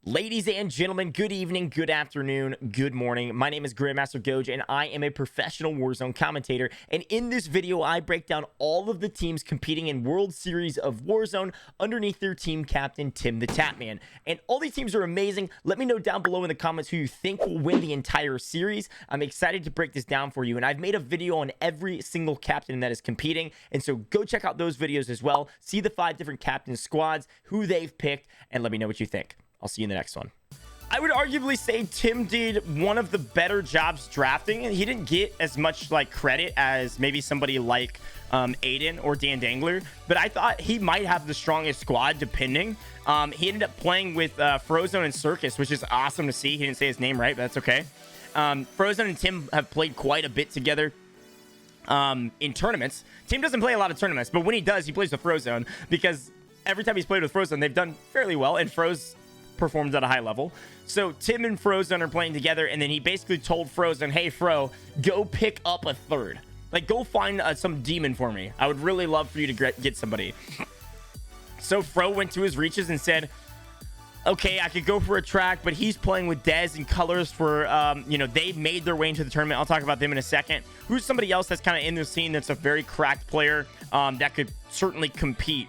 Ladies and gentlemen, good evening, good afternoon, good morning. My name is Grandmaster Goj, and I am a professional Warzone commentator. And in this video, I break down all of the teams competing in World Series of Warzone underneath their team captain, TimTheTatman. And all these teams are amazing. Let me know down below in the comments who you think will win the entire series. I'm excited to break this down for you. And I've made a video on every single captain that is competing. And so go check out those videos as well. See the 5 different captain squads, who they've picked, and let me know what you think. I'll see you in the next one. I would arguably say Tim did one of the better jobs drafting, and he didn't get as much like credit as maybe somebody like Aiden or Dan Dangler, but I thought he might have the strongest squad depending. He ended up playing with Frozone and Circus, which is awesome to see. He didn't say his name right, but that's okay. Frozone and Tim have played quite a bit together in tournaments. Tim doesn't play a lot of tournaments, but when he does, he plays with Frozone because every time he's played with Frozone, they've done fairly well, and Froze performs at a high level. So Tim and Frozone are playing together, and then he basically told Frozone, hey Fro, go pick up a third, like go find some demon for me. I would really love for you to get somebody. So Fro went to his reaches and said, okay, I could go for a track, but he's playing with Dez and Colors for they've made their way into the tournament. I'll talk about them in a second. Who's somebody else that's kind of in the scene that's a very cracked player that could certainly compete?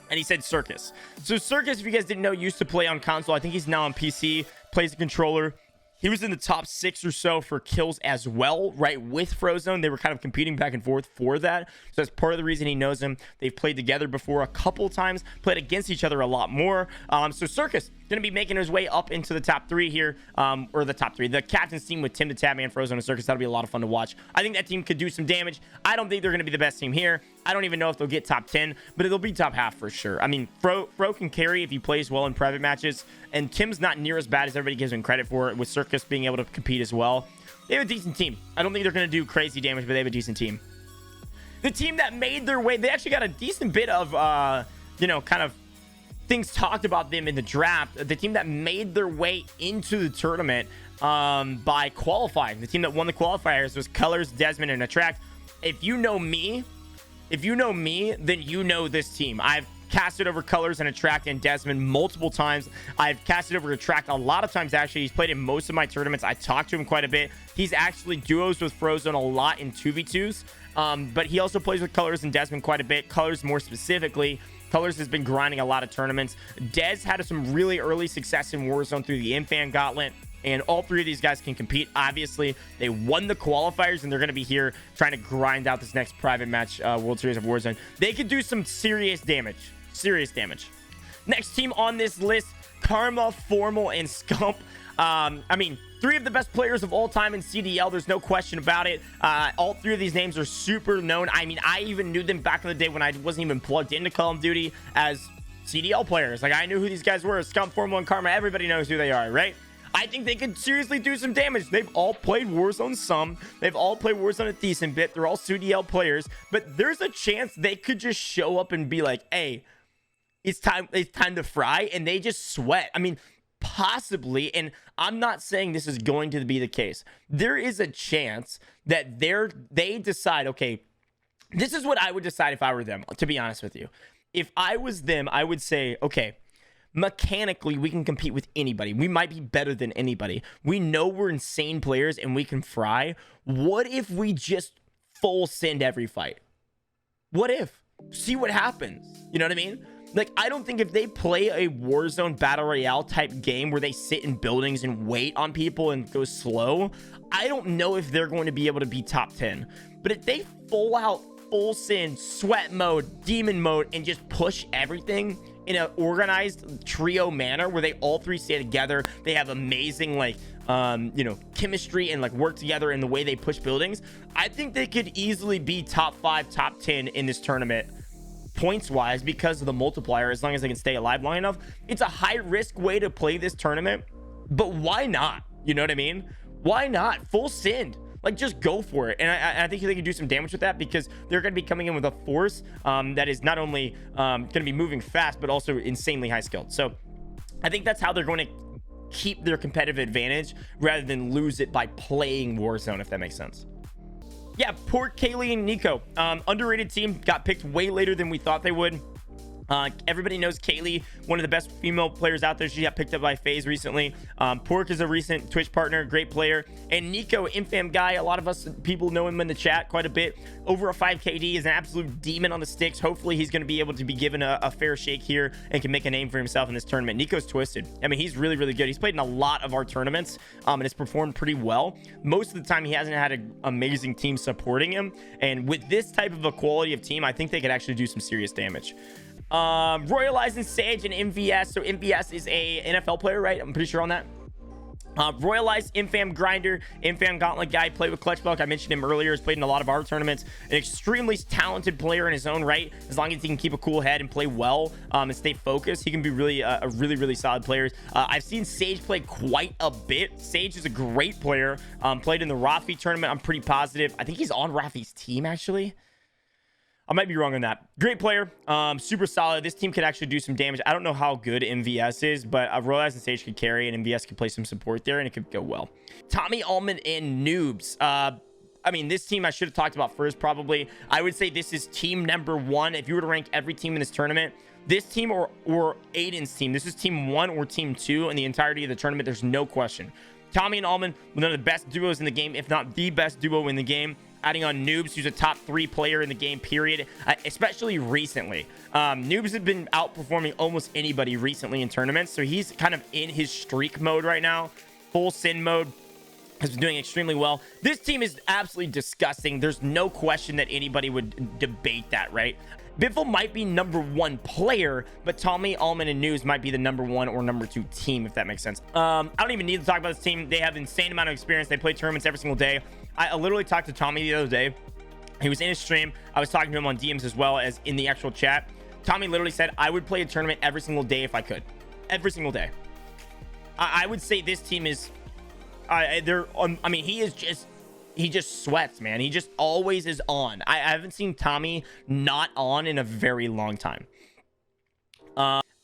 And he said Circus. So Circus, if you guys didn't know, used to play on console. I think he's now on PC, plays the controller. He was in the top 6 or so for kills as well, right, with Frozone. They were kind of competing back and forth for that. So that's part of the reason he knows him. They've played together before a couple times, played against each other a lot more. So Circus going to be making his way up into the top 3 here, or the top 3. The captain's team with TimTheTatman, Frozone, and Circus. That'll be a lot of fun to watch. I think that team could do some damage. I don't think they're going to be the best team here. I don't even know if they'll get top 10, but it'll be top half for sure. I mean, Fro can carry if he plays well in private matches, and Tim's not near as bad as everybody gives him credit for, with Circus being able to compete as well. They have a decent team. I don't think they're going to do crazy damage, but they have a decent team. The team that made their way, they actually got a decent bit of, kind of things talked about them in the draft. The team that made their way into the tournament by qualifying. The team that won the qualifiers was Colors, Desmond, and Attract. If you know me, then you know this team. I've casted over Colors and Attract and Desmond multiple times. I've casted over Attract a lot of times, actually. He's played in most of my tournaments. I talked to him quite a bit. He's actually duos with Frozone a lot in 2v2s. But he also plays with Colors and Desmond quite a bit. Colors more specifically. Colors has been grinding a lot of tournaments. Dez had some really early success in Warzone through the Infan Gauntlet. And all 3 of these guys can compete. Obviously, they won the qualifiers, and they're going to be here trying to grind out this next private match, World Series of Warzone. They could do some serious damage. Serious damage. Next team on this list, Karma, Formal, and Scump. I mean, 3 of the best players of all time in CDL. There's no question about it. All 3 of these names are super known. I mean, I even knew them back in the day when I wasn't even plugged into Call of Duty as CDL players. Like, I knew who these guys were. Scump, Formal, and Karma. Everybody knows who they are, right? I think they could seriously do some damage. They've all played Warzone some. They've all played Warzone a decent bit. They're all CDL players. But there's a chance they could just show up and be like, hey, it's time to fry. And they just sweat. I mean, possibly. And I'm not saying this is going to be the case. There is a chance that they decide, okay, this is what I would decide if I were them, to be honest with you. If I was them, I would say, okay, mechanically, we can compete with anybody. We might be better than anybody. We know we're insane players and we can fry. What if we just full send every fight? What if? See what happens. You know what I mean? Like, I don't think if they play a Warzone Battle Royale type game where they sit in buildings and wait on people and go slow, I don't know if they're going to be able to be top 10. But if they full send, sweat mode, demon mode, and just push everything in an organized trio manner where they all 3 stay together, they have amazing chemistry and like work together in the way they push buildings, I think they could easily be top 5, top 10 in this tournament points wise because of the multiplier, as long as they can stay alive long enough. It's a high risk way to play this tournament, but why not? You know what I mean? Why not full send? Like, just go for it. And I think they can do some damage with that because they're going to be coming in with a force that is not only going to be moving fast, but also insanely high skilled. So I think that's how they're going to keep their competitive advantage rather than lose it by playing Warzone, if that makes sense. Yeah, poor Kaylee and Nico. Underrated team, got picked way later than we thought they would. Everybody knows Kaylee, one of the best female players out there. She got picked up by FaZe recently. Pork is a recent Twitch partner, great player. And Nico, Infam guy, a lot of us people know him in the chat quite a bit. Over a 5 KD, is an absolute demon on the sticks. Hopefully he's going to be able to be given a fair shake here and can make a name for himself in this tournament. Nico's twisted. I mean, he's really, really good. He's played in a lot of our tournaments and has performed pretty well. Most of the time, he hasn't had an amazing team supporting him. And with this type of a quality of team, I think they could actually do some serious damage. Royalize and Sage and MVS. So MVS is a NFL player, right? I'm pretty sure on that. Royalize, Infam Grinder, Infam Gauntlet guy, played with Clutchbuck. I mentioned him earlier. Has played in a lot of our tournaments. An extremely talented player in his own right. As long as he can keep a cool head and play well and stay focused, he can be really a really solid player. I've seen Sage play quite a bit. Sage is a great player. Played in the Rafi tournament. I'm pretty positive. I think he's on Rafi's team, actually. I might be wrong on that. Great player, super solid. This team could actually do some damage. I don't know how good MVS is, but Royalize and Sage could carry, and MVS could play some support there, and it could go well. Tommy Allman and Noobs. I mean, this team I should have talked about first, probably. I would say this is team number 1. If you were to rank every team in this tournament, this team or Aiden's team, this is team 1 or team 2 in the entirety of the tournament. There's no question. Tommy and Allman, one of the best duos in the game, if not the best duo in the game. Adding on Noobs, who's a top 3 player in the game, period, especially recently. Noobs has been outperforming almost anybody recently in tournaments, so he's kind of in his streak mode right now. Full sin mode. Has been doing extremely well. This team is absolutely disgusting. There's no question that anybody would debate that, right? Biffle might be number 1 player, but Tommy, Allman, and News might be the number 1 or number 2 team, if that makes sense. I don't even need to talk about this team. They have an insane amount of experience. They play tournaments every single day. I literally talked to Tommy the other day. He was in his stream. I was talking to him on DMs as well as in the actual chat. Tommy literally said, I would play a tournament every single day if I could. Every single day. I would say this team is... I mean, he just sweats, man. He just always is on. I haven't seen Tommy not on in a very long time.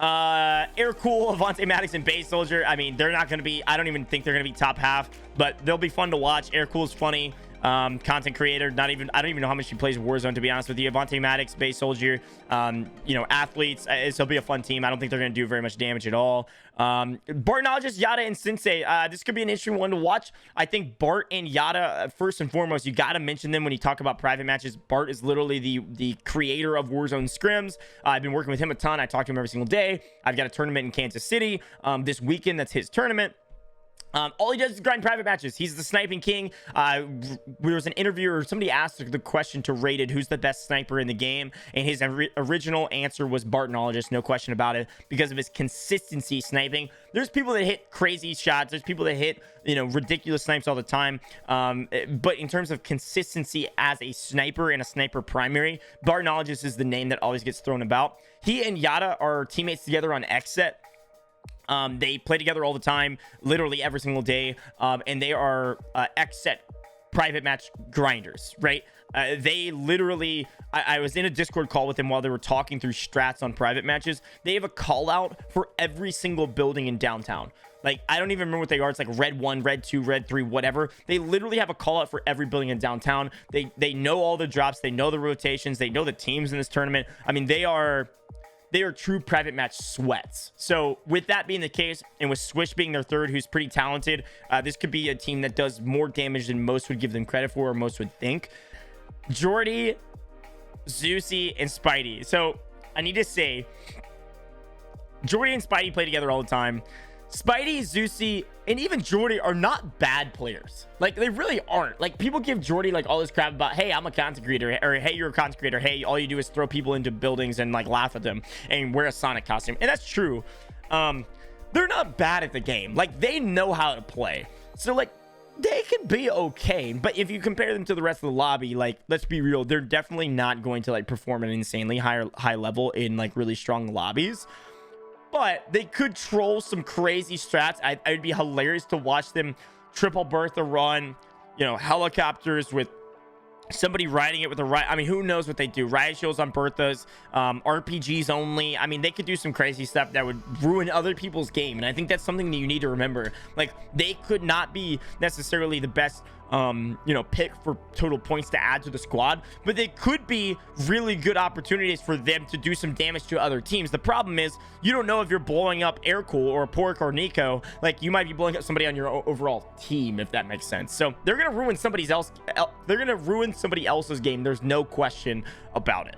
Air Cool, Avante Maddox, and Base Soldier. I mean, they're not going to be, I don't even think they're going to be top half, but they'll be fun to watch. Air Cool's funny. Content creator, I don't even know how much he plays Warzone, to be honest with you. Avante Maddox, Base Soldier, you know, athletes. It'll be a fun team. I don't think they're going to do very much damage at all. Bartologist, Yada, and Sensei. This could be an interesting one to watch. I think Bart and Yada, first and foremost, you got to mention them when you talk about private matches. Bart is literally the creator of Warzone scrims. I've been working with him a ton. I talk to him every single day. I've got a tournament in Kansas City this weekend. That's his tournament. All he does is grind private matches. He's the sniping king. There was an interview, or somebody asked the question to Rated, who's the best sniper in the game, and his original answer was Bartologist, no question about it, because of his consistency sniping. There's people that hit crazy shots. There's people that hit, you know, ridiculous snipes all the time. But in terms of consistency as a sniper and a sniper primary, Bartologist is the name that always gets thrown about. He and Yada are teammates together on Xset. They play together all the time, literally every single day, and they are Xset private match grinders, right? They literally, I was in a Discord call with them while they were talking through strats on private matches. They have a call out for every single building in downtown. Like, I don't even remember what they are. It's like red 1, red 2, red 3, whatever. They literally have a call out for every building in downtown. They know all the drops. They know the rotations. They know the teams in this tournament. I mean, they are true private match sweats. So with that being the case, and with Swish being their third, who's pretty talented, this could be a team that does more damage than most would give them credit for, or most would think. Jordy, Zeusy, and Spidey. So I need to say, Jordy and Spidey play together all the time. Spidey, Zeusy, and even Jordy are not bad players. Like, they really aren't. Like, people give Jordy like all this crap about, hey, I'm a content creator, or hey, you're a content creator, hey, all you do is throw people into buildings and like laugh at them and wear a Sonic costume. And that's true. They're not bad at the game. Like, they know how to play. So like, they could be okay, but if you compare them to the rest of the lobby, like, let's be real, they're definitely not going to like perform at an insanely high level in like really strong lobbies. But they could troll some crazy strats. It'd be hilarious to watch them triple Bertha run, you know, helicopters with somebody riding it with a riot. I mean, who knows what they do? Riot shields on Berthas, RPGs only. I mean, they could do some crazy stuff that would ruin other people's game. And I think that's something that you need to remember. Like, they could not be necessarily the best you know, pick for total points to add to the squad, but they could be really good opportunities for them to do some damage to other teams. The problem is you don't know if you're blowing up Aircool or Pork or Nico. Like, you might be blowing up somebody on your overall team, if that makes sense. So they're gonna ruin somebody else's game. There's no question about it.